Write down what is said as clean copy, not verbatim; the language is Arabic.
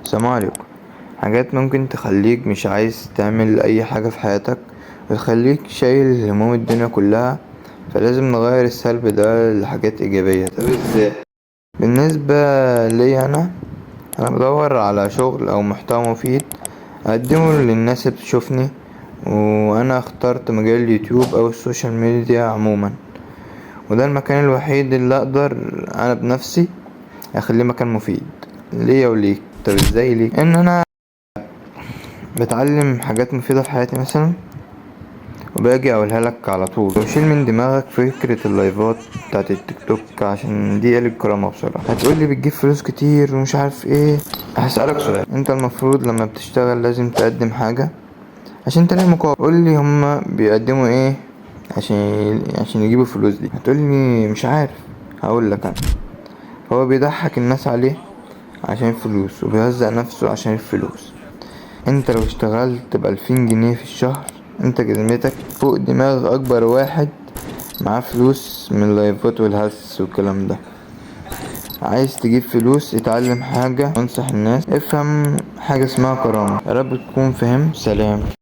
السلام عليكم. حاجات ممكن تخليك مش عايز تعمل اي حاجة في حياتك وتخليك شايل هموم الدنيا كلها، فلازم نغير السلب ده لحاجات ايجابية. طب ازاي؟ بالنسبة لي انا بدور على شغل او محتوى مفيد اقدمه للناس اللي بتشوفني، وانا اخترت مجال اليوتيوب او السوشيال ميديا عموما، وده المكان الوحيد اللي اقدر انا بنفسي اخليه مكان مفيد ليا وليك. طب ازاي ليك؟ ان انا بتعلم حاجات مفيدة في حياتي مثلا وباجي اقولها لك على طول، وشيل من دماغك فكرة اللايفات بتاعت التيك توك عشان دي قلة كرامة بصراحة. هتقولي بتجيب فلوس كتير ومش عارف ايه. هسألك سؤال، انت المفروض لما بتشتغل لازم تقدم حاجة عشان تلاقي مقابل. قولي هما بيقدموا ايه عشان يجيبوا الفلوس دي؟ هتقولي مش عارف. هقولك انا، هو بيضحك الناس عليه عشان الفلوس وبيهزق نفسه عشان الفلوس. انت لو اشتغلت ب2000 جنيه في الشهر، انت كلمتك فوق دماغ اكبر واحد معاه فلوس من اللايفات والهلس والكلام ده. عايز تجيب فلوس؟ اتعلم حاجة، انصح الناس، افهم حاجة اسمها كرامة. يا رب تكون فهم. سلام.